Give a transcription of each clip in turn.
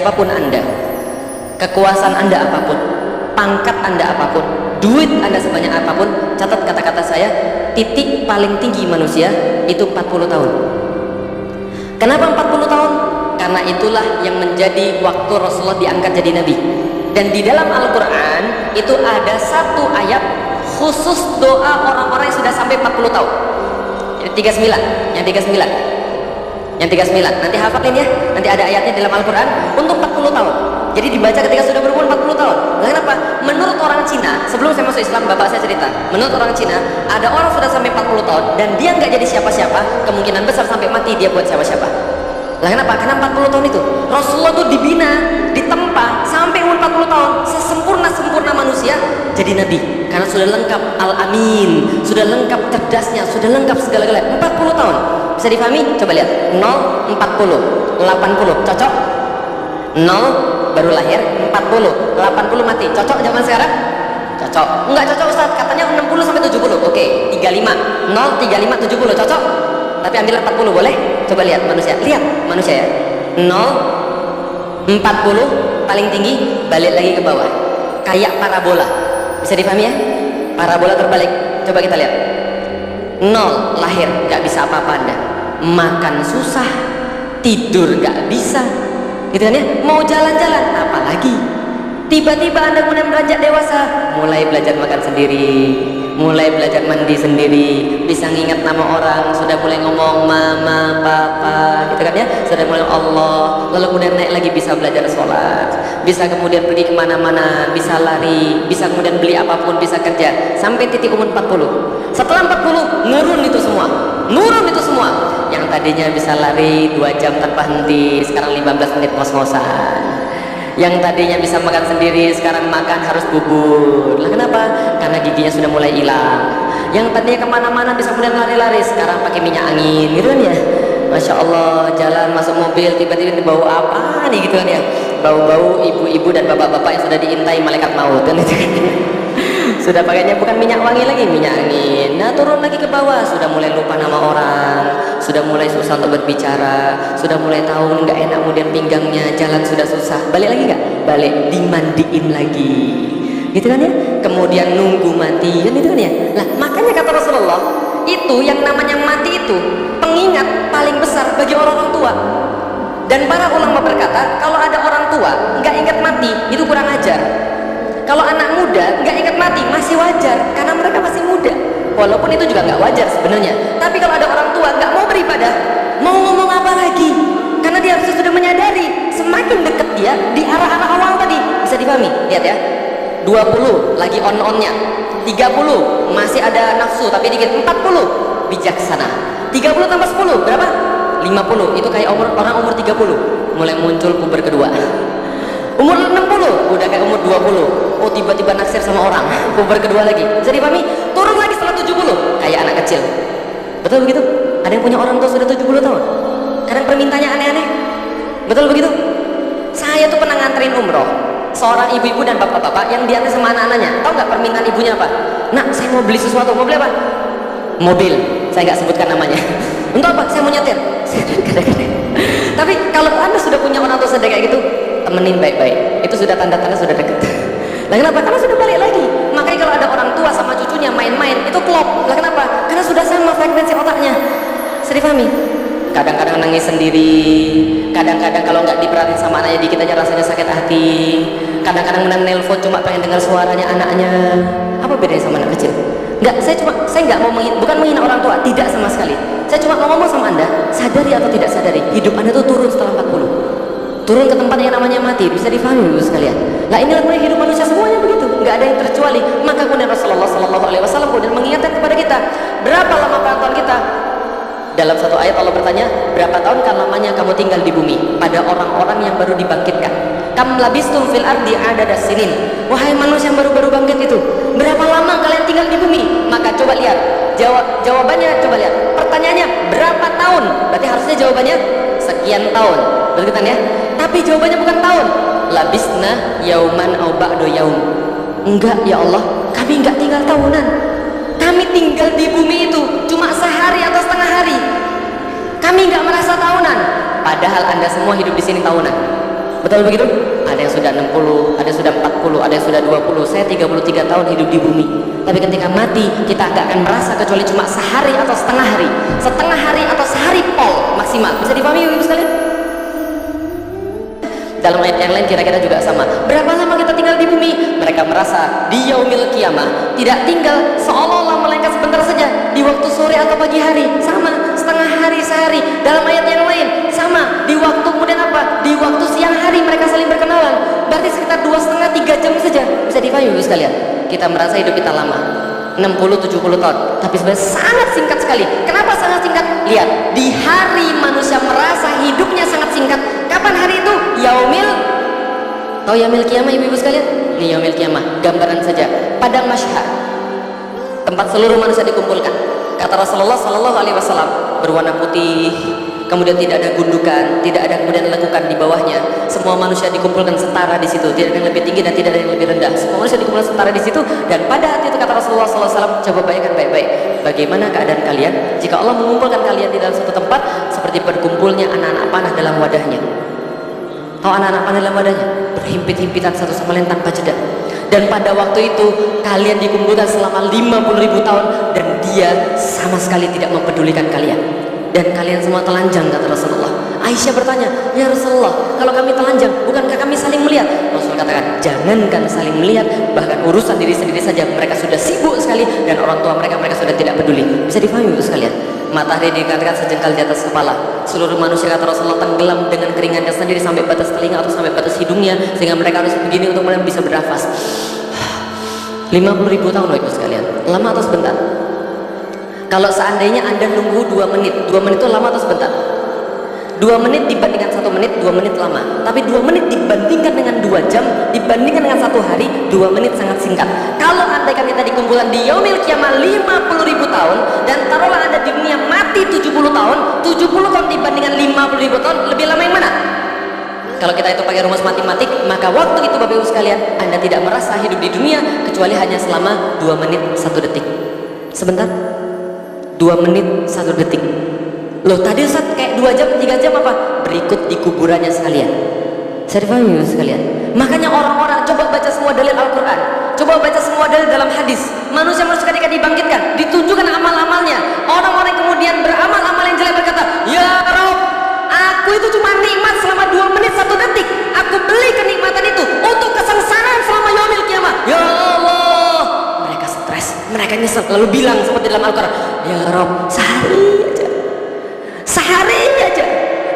siapapun Anda, kekuasaan Anda apapun, pangkat Anda apapun, duit Anda sebanyak apapun, catat kata-kata saya, titik paling tinggi manusia itu 40 tahun. Kenapa 40 tahun? Karena itulah yang menjadi waktu Rasulullah diangkat jadi Nabi. Dan di dalam Al-Quran itu ada satu ayat khusus doa orang-orang yang sudah sampai 40 tahun. Yang 39. Nanti hafalin ya. Nanti ada ayatnya dalam Al-Quran untuk 40 tahun. Jadi dibaca ketika sudah berumur 40 tahun. Nah, kenapa? Menurut orang Cina, sebelum saya masuk Islam, bapak saya cerita, menurut orang Cina, ada orang sudah sampai 40 tahun dan dia nggak jadi siapa-siapa, kemungkinan besar sampai mati dia buat siapa-siapa. Lah kenapa? Karena 40 tahun itu Rasulullah tuh dibina, ditempa sampai umur 40 tahun, sesempurna-sempurna manusia jadi Nabi. Karena sudah lengkap Al-Amin, sudah lengkap cerdasnya, sudah lengkap segala-galanya. 40 tahun. Bisa dipahami? Coba lihat. 0, 40, 80. Cocok? 0 baru lahir, 40, 80 mati. Cocok zaman sekarang? Cocok. Enggak cocok Ustaz, katanya 60 sampai 70. Oke, 35. 0, 35, 70. Cocok? Tapi ambil 40 boleh? Coba lihat manusia. Lihat manusia ya. 0, 40 paling tinggi, balik lagi ke bawah. Kayak parabola. Bisa dipahami ya? Parabola terbalik. Coba kita lihat. 0 lahir, gak bisa apa-apa Anda. Makan susah, tidur gak bisa. Gitu kan ya? Mau jalan-jalan, apalagi. Tiba-tiba Anda kemudian beranjak dewasa, mulai belajar makan sendiri, mulai belajar mandi sendiri, bisa ngingat nama orang, sudah mulai ngomong mama, papa, gitu kan ya, sudah mulai Allah, lalu kemudian naik lagi bisa belajar sholat, bisa kemudian pergi kemana-mana, bisa lari, bisa kemudian beli apapun, bisa kerja, sampai titik umur 40. Setelah 40, nurun itu semua, yang tadinya bisa lari 2 jam tanpa henti, sekarang 15 menit ngos-ngosan. Yang tadinya bisa makan sendiri, sekarang makan harus bubur. Lah kenapa? Karena giginya sudah mulai hilang. Yang tadinya kemana-mana bisa kemudian lari-lari, sekarang pakai minyak angin, gitu kan ya. Masya Allah, jalan masuk mobil, tiba-tiba bau apa nih, gitu kan ya. Bau-bau ibu-ibu dan bapak-bapak yang sudah diintai malaikat maut, kan itu kan. Sudah pakainya bukan minyak wangi lagi, minyak angin. Nah, turun lagi ke bawah, sudah mulai lupa nama orang, sudah mulai susah untuk berbicara, sudah mulai tahu nggak enak kemudian pinggangnya, jalan sudah susah. Balik lagi nggak? Balik, dimandiin lagi, gitu kan ya. Kemudian nunggu mati, kan itu kan ya. Nah, makanya kata Rasulullah, itu yang namanya mati itu pengingat paling besar bagi orang-orang tua. Dan para ulama berkata, kalau ada orang tua nggak ingat mati, itu kurang ajar. Kalau anak muda nggak ingat mati, masih wajar, karena mereka masih muda. Walaupun itu juga nggak wajar sebenarnya. Tapi kalau ada orang tua nggak mau beribadah, mau ngomong apa lagi? Karena dia harus sudah menyadari, semakin dekat dia di arah-arah awal tadi. Bisa dipahami? Lihat ya. 20 lagi on-onnya, 30 masih ada nafsu tapi dikit, 40 bijaksana, 30 tambah 10 berapa? 50. Itu kayak orang umur 30 mulai muncul puber kedua. Umur 60 udah kayak umur 20. Oh, tiba-tiba naksir sama orang, puber kedua lagi. Bisa dipahami? Turun lagi setelah 70 kayak anak kecil. Betul begitu? Ada yang punya orang tua sudah 70 tahun. Kadang permintaannya aneh-aneh. Betul begitu? Saya tuh pernah nganterin umroh seorang ibu-ibu dan bapak-bapak yang diantar sama anak-anaknya. Tahu nggak permintaan ibunya apa? Nak, saya mau beli sesuatu. Mau beli apa? Mobil. Saya nggak sebutkan namanya. Untuk apa? Saya mau nyetir. Tapi kalau Anda sudah punya orang tua sedek kayak gitu, temenin baik-baik. Itu sudah tanda-tanda sudah dekat. Lah kenapa? Karena sudah balik lagi. Makanya kalau ada orang tua sama cucunya main-main, itu klop. Lah kenapa? Karena sudah sama frekuensi otaknya. Sedih pahami? Kadang-kadang nangis sendiri, kadang-kadang kalau nggak diperhatiin sama anaknya dikit aja rasanya sakit hati, kadang-kadang nelpon cuma pengen dengar suaranya anaknya. Apa bedanya sama anak kecil? Nggak, saya nggak mau bukan menghina orang tua, tidak sama sekali. Saya cuma mau ngomong sama Anda, sadari atau tidak sadari, hidup Anda itu turun setelah 40. Turun ke tempat yang namanya mati. Bisa difahami Ibu sekalian. Nah, inilah kemudian hidup manusia semuanya begitu, nggak ada yang terkecuali. Maka kemudian Rasulullah SAW kemudian mengingatkan kepada kita, berapa lama pengetahuan kita? Dalam satu ayat Allah bertanya, berapa tahun kan lamanya kamu tinggal di bumi? Pada orang-orang yang baru dibangkitkan. Kam labistum fil ardi adada sinin. Wahai manusia yang baru-baru bangkit itu, berapa lama kalian tinggal di bumi? Maka coba lihat, jawabannya coba lihat. Pertanyaannya berapa tahun? Berarti harusnya jawabannya sekian tahun. Betul kan ya? Tapi jawabannya bukan tahun. Labisna yauman au ba'du yaum. Enggak ya Allah, kami enggak tinggal tahunan. Kami tinggal di bumi itu cuma sehari atau setengah hari. Kami nggak merasa tahunan. Padahal Anda semua hidup di sini tahunan. Betul begitu? Ada yang sudah 60, ada yang sudah 40, ada yang sudah 20. Saya 33 tahun hidup di bumi. Tapi ketika mati, kita gak akan merasa kecuali cuma sehari atau setengah hari. Setengah hari atau sehari pol maksimal. Bisa dipahami ibu sekalian? Dalam ayat yang lain kira-kira juga sama. Berapa lama kita tinggal di bumi? Mereka merasa di yaumil qiyamah tidak tinggal seolah-olah melainkan sebentar saja, di waktu sore atau pagi hari sama, setengah hari sehari. Dalam ayat yang lain sama, di waktu kemudian apa? Di waktu siang hari mereka saling berkenalan. Berarti sekitar 2,5-3 jam saja. Bisa dipahami ibu sekalian? Kita merasa hidup kita lama, 60-70 tahun, tapi sebenarnya sangat singkat sekali. Kenapa sangat singkat? Lihat, di hari manusia merasa hidupnya sangat singkat. Kapan hari itu? Yaumil, tahu yaumil qiyamah ibu-ibu sekalian? Ini yaumil qiyamah, gambaran saja. Padang mahsyar, tempat seluruh manusia dikumpulkan. Kata Rasulullah Sallallahu Alaihi Wasallam, berwarna putih, kemudian tidak ada gundukan, tidak ada kemudian lekukan di bawahnya. Semua manusia dikumpulkan setara di situ, tidak ada yang lebih tinggi dan tidak ada yang lebih rendah. Semua manusia dikumpulkan setara di situ. Dan pada hati itu kata Rasulullah Sallallahu Alaihi Wasallam, coba bayangkan baik-baik, bagaimana keadaan kalian jika Allah mengumpulkan kalian di dalam satu tempat seperti berkumpulnya anak-anak panah dalam wadahnya. Tahu anak-anak panah dalam wadahnya? Berhimpit-himpitan satu sama lain tanpa jeda. Dan pada waktu itu kalian dikumpulkan selama 50.000 tahun dan dia sama sekali tidak mempedulikan kalian. Dan kalian semua telanjang, kata Rasulullah. Aisyah bertanya, ya Rasulullah, kalau kami telanjang, bukankah kami saling melihat? Rasul katakan, jangankan saling melihat, bahkan urusan diri sendiri saja mereka sudah sibuk sekali, dan orang tua mereka sudah tidak peduli. Bisa difahami itu sekalian? Matahari dikatakan sejengkal di atas kepala. Seluruh manusia, kata Rasulullah, tenggelam dengan keringannya sendiri sampai batas telinga atau sampai batas hidungnya, sehingga mereka harus begini untuk mereka bisa bernafas. 50.000 tahun ibu sekalian, lama atau sebentar? Kalau seandainya Anda nunggu 2 menit, 2 menit itu lama atau sebentar? 2 menit dibandingkan 1 menit, 2 menit lama. Tapi 2 menit dibandingkan dengan 2 jam, dibandingkan dengan 1 hari, 2 menit sangat singkat. Kalau andaikan kita dikumpulkan di yaumil qiyamah 50.000 tahun, dan taruhlah Anda di dunia mati 70 tahun, 70 tahun dibandingkan 50.000 tahun, lebih lama yang mana? Kalau kita itu pakai rumus matematik, maka waktu itu Bapak Ibu sekalian, Anda tidak merasa hidup di dunia kecuali hanya selama 2 menit 1 detik. Sebentar? 2 menit 1 detik. Loh tadi Ustaz kayak 2 jam 3 jam apa? Berikut di kuburannya sekalian. Saya dipahami sekalian. Makanya orang-orang coba baca semua dalil Al-Quran, coba baca semua dalil dalam hadis. Manusia ketika dibangkitkan, ditunjukkan amal-amalnya. Orang-orang kemudian beramal-amal yang jelek berkata, ya Rob, aku itu cuma nikmat selama 2 menit 1 detik. Aku beli kenikmatan itu untuk kesengsaraan selama yaumil qiyamah. Ya Allah, mereka stres, mereka nyesel, lalu bilang seperti dalam Al-Quran, ya Rob, sehari aja, sehari aja,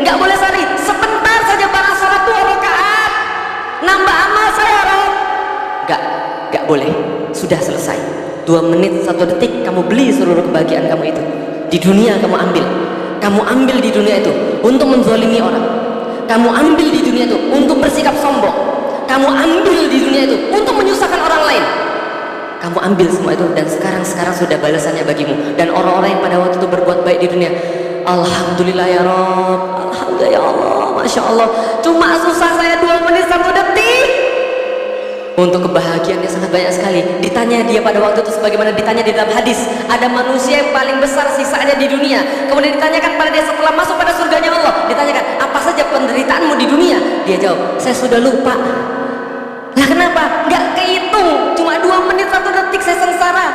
nggak boleh sehari, sebentar saja, barang sholat 2 rakaat, nambah amal saya Rob. Nggak boleh, sudah selesai. 2 menit 1 detik kamu beli seluruh kebahagiaan kamu itu di dunia. Kamu ambil di dunia itu untuk menzalimi orang, kamu ambil di dunia itu untuk bersikap sombong, kamu ambil di dunia itu untuk menyusahkan orang lain. Kamu ambil semua itu dan sekarang sudah balasannya bagimu. Dan orang-orang yang pada waktu itu berbuat baik di dunia, alhamdulillah ya Rob, alhamdulillah ya Allah, Masya Allah, cuma susah saya 2 menit 1 detik. Untuk kebahagiaannya sangat banyak sekali. Ditanya dia pada waktu itu sebagaimana ditanya di dalam hadis, ada manusia yang paling besar sisanya di dunia. Kemudian ditanyakan pada dia setelah masuk pada surganya Allah, ditanyakan apa saja penderitaanmu di dunia. Dia jawab, saya sudah lupa. Lah kenapa? Nggak kehitung, cuma 2 menit 1 detik saya sengsara.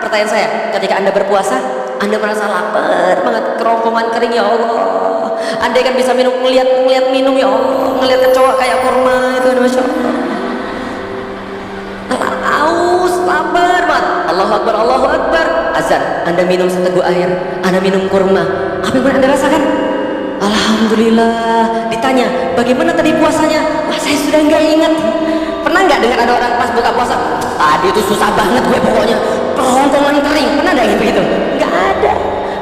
Pertanyaan saya, ketika Anda berpuasa, Anda merasa lapar banget, kerongkongan kering, ya Allah. Anda kan bisa ngeliat minum, ya Allah, ngeliat kecoa kayak kurma itu, Masya Allah. Aus, lapar banget. Allahu Akbar, Allahu Akbar. Azan, Anda minum seteguk air, Anda minum kurma. Apa yang Anda rasakan? Alhamdulillah. Ditanya, bagaimana tadi puasanya? Wah, saya sudah nggak ingat. Pernah nggak dengar ada orang pas buka puasa, tadi itu susah banget gue pokoknya, kerongkongan kering? Pernah nggak gitu begitu?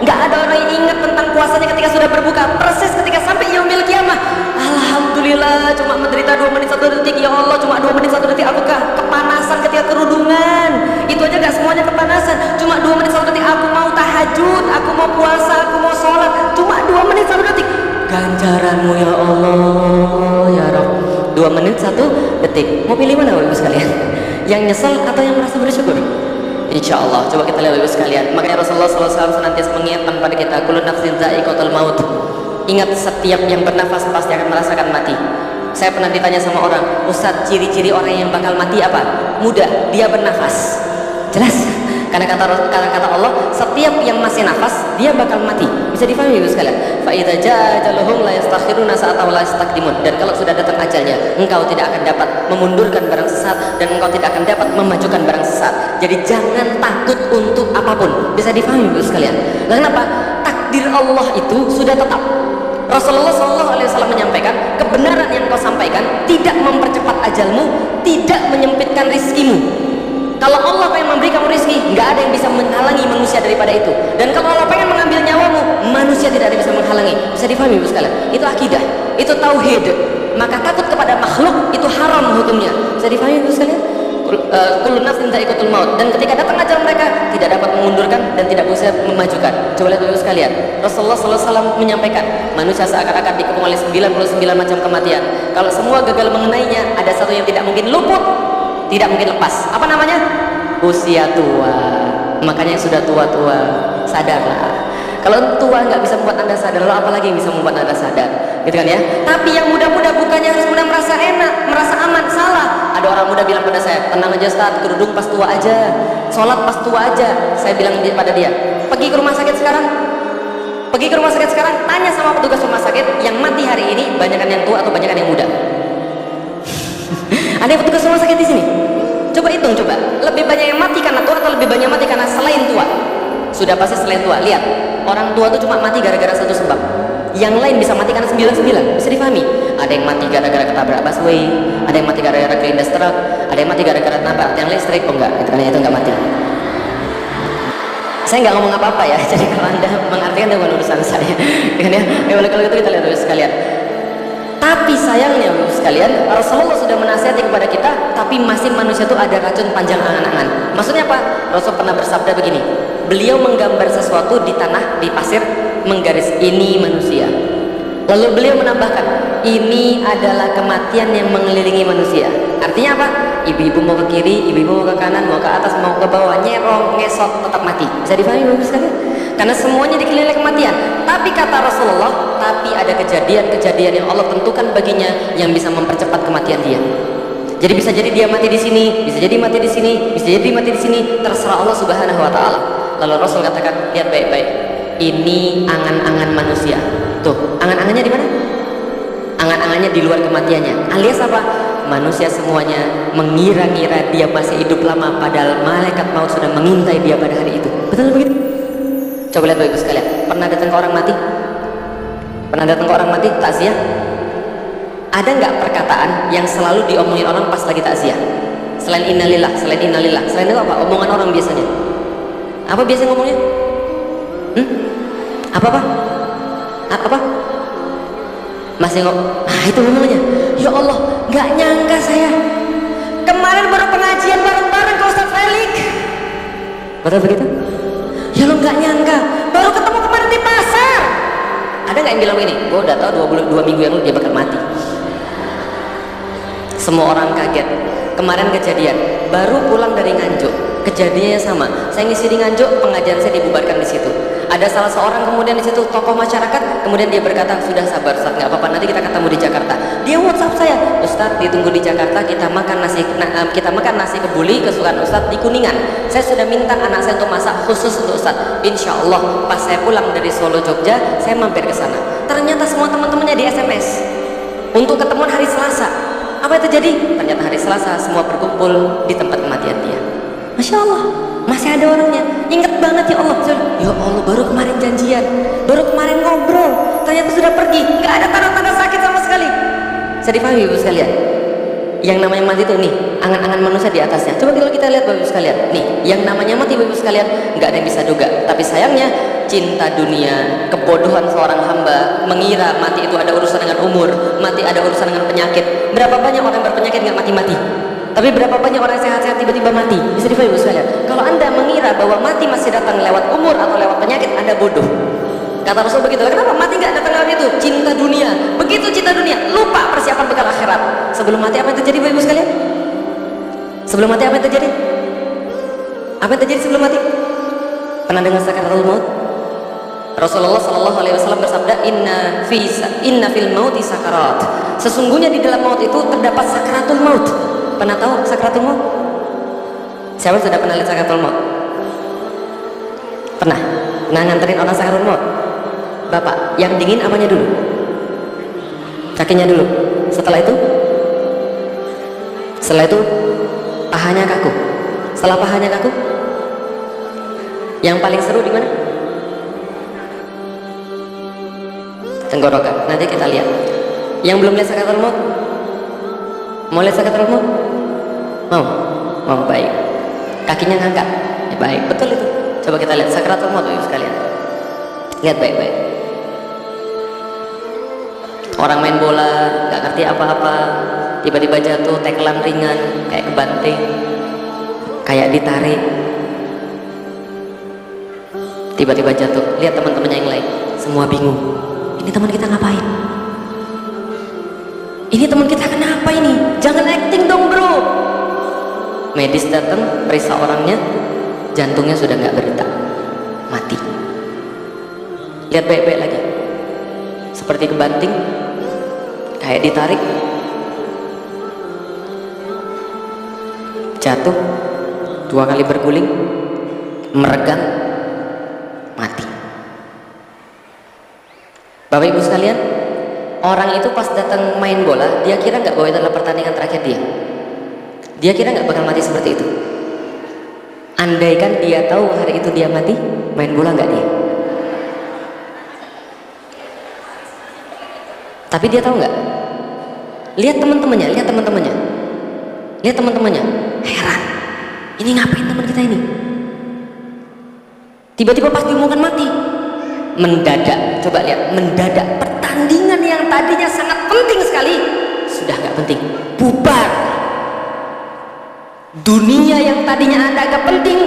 Nggak ada orang yang ingat tentang puasanya ketika sudah berbuka. Persis ketika sampai yaumil qiyamah, alhamdulillah, cuma menderita 2 menit 1 detik, ya Allah, cuma 2 menit 1 detik. Aku kepanasan ketika kerudungan, itu aja gak semuanya kepanasan. Cuma 2 menit 1 detik, aku mau tahajud, aku mau puasa, aku mau sholat, cuma 2 menit 1 detik. Ganjaranmu ya Allah, ya Rabb. 2 menit 1 detik. Mau pilih mana Bapak Ibu sekalian? Yang nyesel atau yang merasa bersyukur? Insya Allah, coba kita lihat Bapak Ibu sekalian. Makanya Rasulullah SAW senantiasa mengingatkan pada kita, kullu nafsin dha'iqatul maut. Ingat, setiap yang bernafas pasti akan merasakan mati. Saya pernah ditanya sama orang, Ustadz, ciri-ciri orang yang bakal mati apa? Muda, dia bernafas. Jelas? Karena kata Allah, setiap yang masih nafas dia bakal mati. Bisa difahami Ibu sekalian. Fa idza jaa ajaluhum la yastakhiruna sa'atan wa la yastaqdimun. Dan kalau sudah datang ajalnya, engkau tidak akan dapat memundurkan barang sesat dan engkau tidak akan dapat memajukan barang sesat. Jadi jangan takut untuk apapun. Bisa difahami Ibu sekalian. Nah, kenapa? Takdir Allah itu sudah tetap. Rasulullah SAW menyampaikan, kebenaran yang kau sampaikan tidak mempercepat ajalmu, tidak menyempitkan rizkimu. Kalau Allah pengen memberi kamu rizki, nggak ada yang bisa menghalangi manusia daripada itu. Dan kalau Allah pengen mengambil nyawamu, manusia tidak ada yang bisa menghalangi. Bisa difahami Ibu sekalian? Itu akidah, itu tauhid. Maka takut kepada makhluk itu haram hukumnya. Bisa difahami Ibu sekalian? Kullu nafsin dha'iqatul maut. Dan ketika datang ajal mereka tidak dapat mengundurkan dan tidak bisa memajukan. Coba lihat Ibu sekalian, Rasulullah SAW menyampaikan, manusia seakan-akan dikepung oleh 99 macam kematian. Kalau semua gagal mengenainya, ada satu yang tidak mungkin luput, tidak mungkin lepas. Apa namanya? Usia tua. Makanya yang sudah tua-tua, sadarlah. Kalau tua nggak bisa membuat Anda sadar, lalu apalagi yang bisa membuat Anda sadar? Gitu kan ya? Tapi yang muda-muda bukannya harus muda merasa enak, merasa aman, salah. Ada orang muda bilang pada saya, tenang aja Ustaz, kerudung pas tua aja, sholat pas tua aja. Saya bilang pada dia, pergi ke rumah sakit sekarang. Pergi ke rumah sakit sekarang, tanya sama petugas rumah sakit, yang mati hari ini banyakan yang tua atau banyakan yang muda? Ada yang petugas rumah sakit di sini? Coba hitung, coba. Lebih banyak yang mati karena tua atau lebih banyak mati karena selain tua? Sudah pasti selain tua. Lihat, orang tua itu cuma mati gara-gara satu sebab. Yang lain bisa mati karena 99. Bisa difahami? Ada yang mati gara-gara ketabrak busway, ada yang mati gara-gara kelindas truk, ada yang mati gara-gara nabrak tiang listrik. Oh enggak, itu enggak mati. Saya nggak ngomong apa-apa ya. Jadi kalau Anda mengartikan itu bukan urusan saya. Kan ya? Kalau gitu kita lihat dulu sekalian. Tapi sayangnya Bapak sekalian, Rasulullah sudah menasihati kepada kita, tapi masih manusia itu ada racun panjang angan-angan. Maksudnya apa? Rasul pernah bersabda begini, beliau menggambar sesuatu di tanah, di pasir, menggaris ini manusia. Lalu beliau menambahkan, ini adalah kematian yang mengelilingi manusia. Artinya apa? Ibu-ibu mau ke kiri, ibu-ibu mau ke kanan, mau ke atas, mau ke bawah, nyerong, ngesot, tetap mati. Bisa dipahami Bapak sekalian? Karena semuanya dikelilingi kematian. Tapi kata Rasulullah, tapi ada kejadian-kejadian yang Allah tentukan baginya yang bisa mempercepat kematian dia. Jadi bisa jadi dia mati di sini, bisa jadi mati di sini, bisa jadi mati di sini, terserah Allah Subhanahu wa taala. Lalu Rasul katakan, lihat baik-baik. Ini angan-angan manusia. Tuh, angan-angannya di mana? Angan-angannya di luar kematiannya. Alias apa? Manusia semuanya mengira-ngira dia masih hidup lama, padahal malaikat maut sudah mengintai dia pada hari itu. Betul begitu? Coba lihat Bapak Ibu sekalian, pernah datang ke orang mati? Pernah datang ke orang mati takziah? Ada nggak perkataan yang selalu diomongin orang pas lagi takziah? Selain innalillah, selain innalillah, selain itu apa? Omongan orang biasanya. Apa biasanya ngomongnya? Apa? Apa? Masih itu ngomongnya. Ya Allah, nggak nyangka saya. Kemarin baru pengajian bareng-bareng ke Ustaz Felix. Betul begitu? Ya lo nggak nyangka, baru ketemu kemarin di pasar. Ada nggak yang bilang ini? Gue udah tahu 2 minggu yang lalu dia bakal mati. Semua orang kaget. Kemarin kejadian, baru pulang dari Nganjuk, kejadiannya sama. Saya ngisi di Nganjuk, pengajian saya dibubarkan di situ. Ada salah seorang kemudian di situ tokoh masyarakat, kemudian dia berkata, sudah sabar Ustaz, nggak apa-apa, nanti kita ketemu di Jakarta. Dia WhatsApp saya, Ustaz ditunggu di Jakarta, kita makan nasi kebuli kesukaan Ustaz di Kuningan. Saya sudah minta anak saya untuk masak khusus untuk Ustaz. Insya Allah pas saya pulang dari Solo Jogja, saya mampir ke sana. Ternyata semua teman-temannya di SMS untuk ketemuan hari Selasa. Apa yang terjadi? Ternyata hari Selasa semua berkumpul di tempat kematian dia. Masya Allah, masih ada orangnya. Ingat banget ya Allah. Ya Allah, baru kemarin janjian, baru kemarin ngobrol, ternyata sudah pergi, nggak ada tanda-tanda sakit sama sekali. Saya dipahami Ibu sekalian. Yang namanya mati itu nih, angan-angan manusia di atasnya. Coba kalau kita lihat Bapak Ibu sekalian, nih, yang namanya mati Bapak Ibu sekalian, nggak ada yang bisa duga. Tapi sayangnya, cinta dunia, kebodohan seorang hamba mengira mati itu ada urusan dengan umur, mati ada urusan dengan penyakit. Berapa banyak orang berpenyakit nggak mati-mati? Tapi berapa banyak orang sehat-sehat tiba-tiba mati? Bisa dipahami Ibu sekalian. Kalau Anda mengira bahwa mati masih datang lewat umur atau lewat penyakit, Anda bodoh. Kata Rasul begitu. Kenapa mati nggak datang lewat itu? Cinta dunia. Begitu cinta dunia, lupa persiapan bekal akhirat. Sebelum mati apa yang terjadi Bapak Ibu sekalian? Sebelum mati apa yang terjadi? Apa yang terjadi sebelum mati? Pernah dengar sakaratul maut? Rasulullah Shallallahu Alaihi Wasallam bersabda, inna fil mauti sakarat. Sesungguhnya di dalam maut itu terdapat sakaratul maut. Pernah tahu sakaratul maut? Siapa sudah pernah lihat sakaratul maut? Pernah? Nah, nganterin orang sakaratul maut? Bapak, yang dingin apanya dulu? Kakinya dulu. Setelah itu pahanya kaku. Setelah pahanya kaku, yang paling seru di mana? Tenggorokan. Nanti kita lihat. Yang belum lihat sakaratul maut, mau lihat sakaratul maut? Mau, baik. Kakinya ngangkat, ya, baik, betul itu. Coba kita lihat sakaratul maut yuk sekalian. Lihat baik-baik. Orang main bola, nggak ngerti apa-apa, tiba-tiba jatuh, tekelan ringan, kayak kebanting, kayak ditarik, tiba-tiba jatuh. Lihat teman-temannya yang lain, semua bingung. Ini teman kita ngapain? Ini teman kita kenapa ini? Jangan acting dong bro. Medis datang, periksa orangnya, jantungnya sudah nggak berdetak, mati. Lihat baik-baik lagi, seperti kebanting, kayak ditarik, jatuh, 2 kali berguling, meregang, mati. Bapak ibu sekalian, orang itu pas datang main bola, dia kira nggak bahwa itu adalah pertandingan terakhir dia. Dia kira nggak bakal mati seperti itu. Andaikan dia tahu hari itu dia mati, main bola nggak dia? Tapi dia tahu nggak? Lihat teman-temannya, heran. Ini ngapain teman kita ini? Tiba-tiba pas diumumkan mati, mendadak, coba lihat, mendadak pertandingan yang tadinya sangat penting sekali sudah nggak penting, bubar. Dunia yang tadinya Anda agak penting,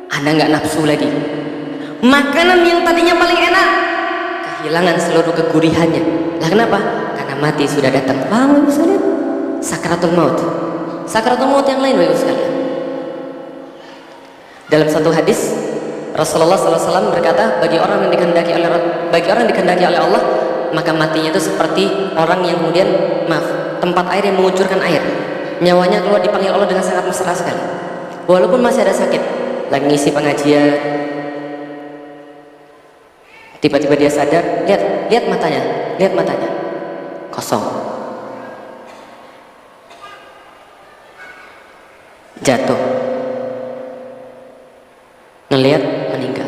Anda nggak nafsu lagi. Makanan yang tadinya paling enak, kehilangan seluruh kegurihannya. Lah kenapa? Karena mati sudah datang. Paham ibu sekalian? Sakaratul maut. Sakaratul maut yang lain ibu sekalian. Dalam satu hadis Rasulullah SAW berkata, bagi orang yang dikehendaki oleh Allah, maka matinya itu seperti orang yang kemudian, tempat air yang mengucurkan air. Nyawanya keluar dipanggil Allah dengan sangat mesra sekali. Walaupun masih ada sakit, lagi ngisi pengajian, tiba-tiba dia sadar, lihat matanya, kosong, jatuh, ngelihat, meninggal.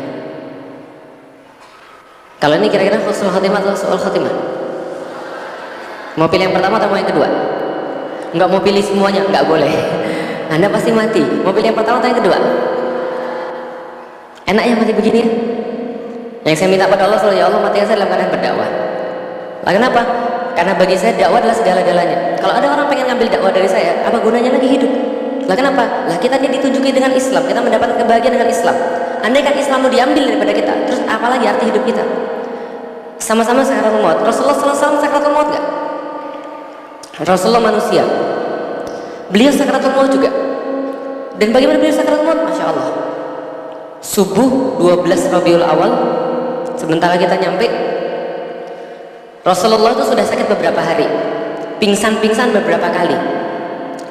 Kalau ini kira-kira husnul khotimah atau su'ul khotimah? Mau pilih yang pertama atau mau yang kedua? Nggak mau pilih semuanya, nggak boleh. Anda pasti mati. Mau pilih yang pertama atau yang kedua? Enak ya mati begini ya? Yang saya minta pada Allah selalu, ya Allah matikan saya dalam keadaan berdakwah. Lah kenapa? Karena bagi saya dakwah adalah segala-galanya. Kalau ada orang pengen ngambil dakwah dari saya, apa gunanya lagi hidup? Lah kenapa? Lah kita ditunjuki dengan Islam, kita mendapatkan kebahagiaan dengan Islam. Andai kan Islam mau diambil daripada kita, terus apalagi arti hidup kita? Sama-sama sakaratul maut. Rasulullah SAW sakaratul maut nggak? Rasulullah manusia, beliau sakaratul maut juga. Dan bagaimana beliau sakaratul maut? Masya Allah. Subuh 12 Rabiul Awal, sebentar lagi kita nyampe. Rasulullah itu sudah sakit beberapa hari, pingsan beberapa kali.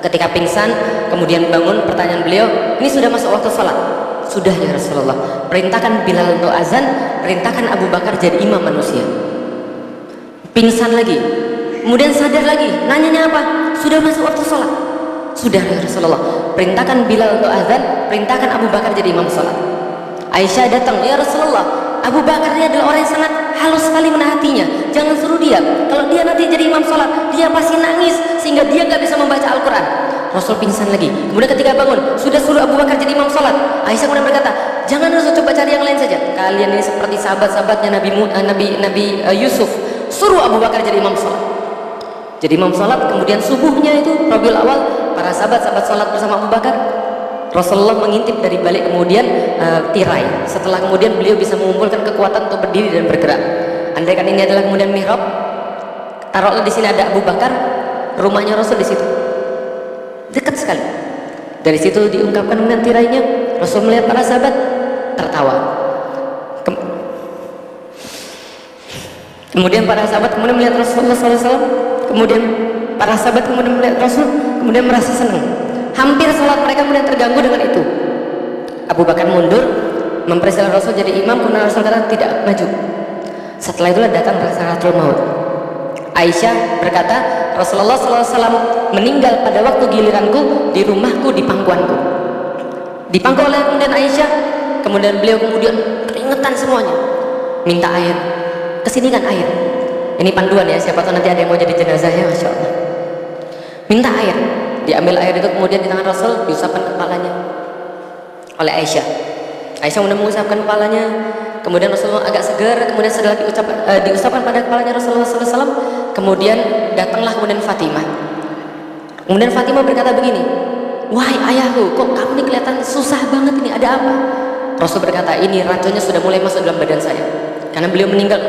Ketika pingsan, kemudian bangun, pertanyaan beliau, ini sudah masuk waktu sholat? Sudah ya Rasulullah. Perintahkan Bilal untuk azan, perintahkan Abu Bakar jadi imam manusia. Pingsan lagi, kemudian sadar lagi, nanyanya apa? Sudah masuk waktu sholat? Sudah ya Rasulullah. Perintahkan Bilal untuk azan, perintahkan Abu Bakar jadi imam sholat. Aisyah datang, ya Rasulullah, Abu Bakar ini adalah orang yang sangat halus sekali menahan hatinya, jangan suruh dia. Kalau dia nanti jadi imam sholat, dia pasti nangis sehingga dia nggak bisa membaca Al-Quran. Rasul pingsan lagi. Kemudian ketika bangun, sudah suruh Abu Bakar jadi imam sholat. Aisyah kemudian berkata, jangan Rasul, coba cari yang lain saja. Kalian ini seperti sahabat-sahabatnya Nabi Yusuf. Suruh Abu Bakar jadi imam sholat. Jadi imam sholat, kemudian subuhnya itu Rabiul Awal, para sahabat sholat bersama Abu Bakar. Rasulullah mengintip dari balik kemudian tirai. Setelah kemudian beliau bisa mengumpulkan kekuatan untuk berdiri dan bergerak. Andaikan ini adalah kemudian mihrab, taruhlah di sini ada Abu Bakar, rumahnya Rasul di situ, dekat sekali. Dari situ diungkapkan kemudian tirainya. Rasul melihat para sahabat tertawa. Kemudian para sahabat kemudian melihat Rasulullah SAW, kemudian para sahabat kemudian melihat Rasul, kemudian merasa senang. Hampir sholat mereka kemudian terganggu dengan itu. Abu Bakar mundur mempersilahkan Rasul jadi imam, kemudian Rasul kata tidak maju. Setelah itulah datang sakaratul maut. Aisyah berkata, Rasulullah SAW meninggal pada waktu giliranku di rumahku, di pangkuanku. Dipangku oleh kemudian Aisyah, kemudian beliau kemudian keringetan semuanya, minta air. Kesini kan air. Ini panduan ya, siapa tahu nanti ada yang mau jadi jenazah ya, Masya Allah. Minta air, diambil air itu kemudian di tangan Rasul, diusapkan kepalanya oleh Aisyah. Aisyah kemudian mengusapkan kepalanya, kemudian Rasulullah agak segar, kemudian setelah diusapkan pada kepalanya Rasulullah SAW, kemudian datanglah kemudian Fatimah. Kemudian Fatimah berkata begini, wahai ayahku, kok kamu ini kelihatan susah banget ini, ada apa? Rasul berkata, ini racunnya sudah mulai masuk dalam badan saya, karena beliau meninggal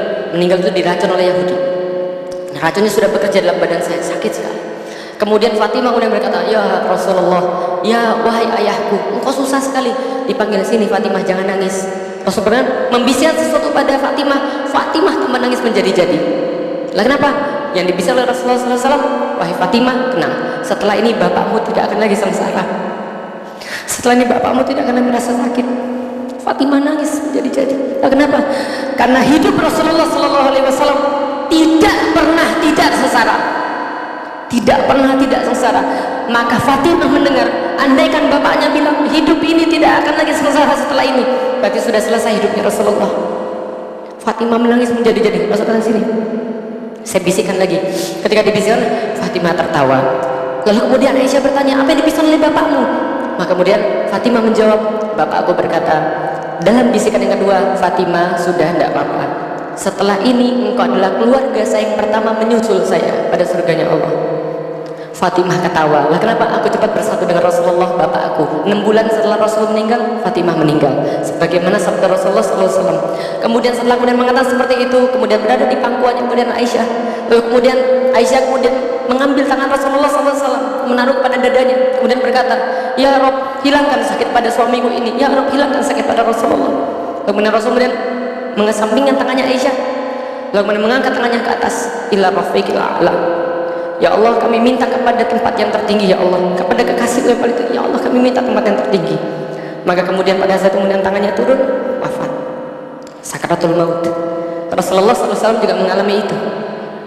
itu diracun oleh Yahudi. Racunnya sudah bekerja dalam badan saya, sakit sekali. Kemudian Fatimah kemudian berkata, ya Rasulullah, ya wahai ayahku, engkau susah sekali. Dipanggil sini Fatimah, jangan nangis. Rasul pernah membisikan sesuatu pada Fatimah, Fatimah tambah nangis menjadi-jadi. Lah kenapa? Yang dibisik oleh Rasulullah SAW, wahai Fatimah, tenang, setelah ini bapakmu tidak akan lagi sengsara, setelah ini bapakmu tidak akan lagi merasa sakit. Fatimah nangis menjadi-jadi. Lah kenapa? Karena hidup Rasulullah SAW tidak pernah tidak sengsara, tidak pernah tidak sengsara. Maka Fatimah mendengar, andaikan bapaknya bilang hidup ini tidak akan lagi sengsara setelah ini, berarti sudah selesai hidupnya Rasulullah. Fatimah menangis menjadi-jadi. Masukkan sini, saya bisikkan lagi. Ketika dibisikkan, Fatimah tertawa. Lalu kemudian Aisyah bertanya, apa yang dibisikkan oleh bapakmu? Maka kemudian Fatimah menjawab, bapakku berkata dalam bisikan yang kedua, Fatimah sudah tidak apa-apa, setelah ini engkau adalah keluarga saya yang pertama menyusul saya pada surganya Allah. Fatimah ketawa, lah kenapa? Aku cepat bersatu dengan Rasulullah bapakku. 6 bulan setelah Rasul meninggal, Fatimah meninggal, sebagaimana sabda Rasulullah SAW. Kemudian setelah kemudian mengatakan seperti itu, kemudian berada di pangkuannya kemudian Aisyah. Lalu kemudian Aisyah kemudian mengambil tangan Rasulullah SAW, menaruh pada dadanya, kemudian berkata, ya Rob, hilangkan sakit pada suamiku ini. Ya Rob, hilangkan sakit pada Rasulullah. Lalu kemudian Rasul kemudian mengesampingkan tangannya Aisyah, lalu kemudian mengangkat tangannya ke atas, ila rafiqil a'la. Ya Allah, kami minta kepada tempat yang tertinggi, ya Allah, kepada kekasih yang paling tinggi, ya Allah, kami minta tempat yang tertinggi. Maka kemudian pada saat kemudian tangannya turun, wafat, sakaratul maut. Rasulullah SAW juga mengalami itu.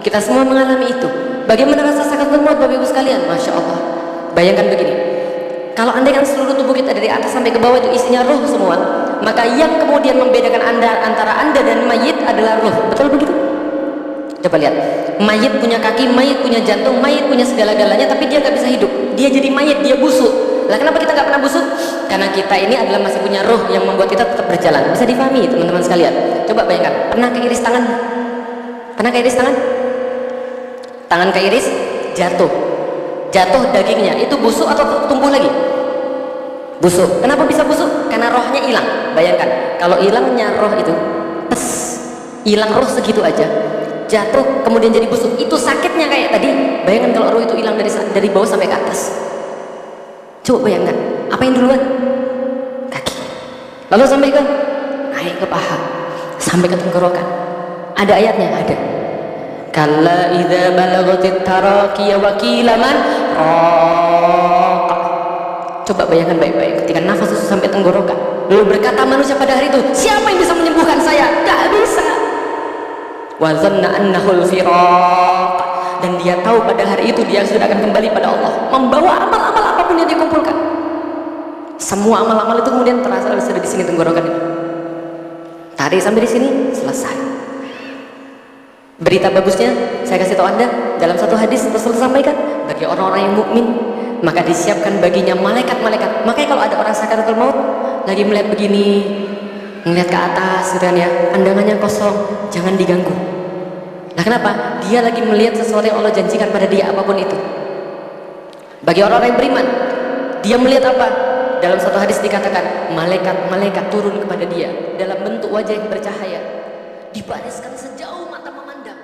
Kita semua mengalami itu. Bagaimana rasa sakaratul maut, Bapak Ibu sekalian? Masya Allah. Bayangkan begini, kalau andaikan seluruh tubuh kita dari atas sampai ke bawah itu isinya ruh semua, maka yang kemudian membedakan antara anda dan mayit adalah ruh. Betul begitu? Coba lihat, mayit punya kaki, mayit punya jantung, mayit punya segala-galanya, tapi dia nggak bisa hidup. Dia jadi mayit, dia busuk. Lah kenapa kita nggak pernah busuk? Karena kita ini adalah masih punya roh yang membuat kita tetap berjalan. Bisa dipahami teman-teman sekalian? Coba bayangkan, pernah keiris tangan? Pernah keiris tangan? Tangan keiris, jatuh dagingnya, itu busuk atau tumbuh lagi? Busuk. Kenapa bisa busuk? Karena rohnya hilang. Bayangkan, kalau hilangnya roh itu, hilang roh segitu aja, jatuh kemudian jadi busuk, itu sakitnya kayak tadi. Bayangkan kalau roh itu hilang dari bawah sampai ke atas. Coba bayangkan, apa yang duluan? Kaki, lalu sampai ke naik ke paha, sampai ke tenggorokan. Ada ayatnya, ada. Kalla idza balagatit taraqiya wa qila man raq. Coba bayangkan baik-baik, ketika nafas itu sampai tenggorokan, lalu berkata manusia pada hari itu, siapa yang bisa menyembuhkan saya? Gak bisa. Wa dhanna annahul firaq, dan dia tahu pada hari itu dia sudah akan kembali pada Allah, membawa amal-amal apapun yang dikumpulkan. Semua amal-amal itu kemudian terasa sudah di sini tenggorokan ini. Tarik sampai di sini, selesai. Berita bagusnya saya kasih tahu Anda, dalam satu hadis Rasul sampaikan, bagi orang-orang yang mukmin maka disiapkan baginya malaikat-malaikat. Makanya kalau ada orang sakaratul maut lagi melihat begini, melihat ke atas gitu kan ya, pandangannya kosong, jangan diganggu. Nah kenapa? Dia lagi melihat sesuatu yang Allah janjikan pada dia, apapun itu. Bagi orang-orang yang beriman, dia melihat apa? Dalam satu hadis dikatakan, malaikat-malaikat turun kepada dia dalam bentuk wajah yang bercahaya, dibariskan sejauh mata memandang.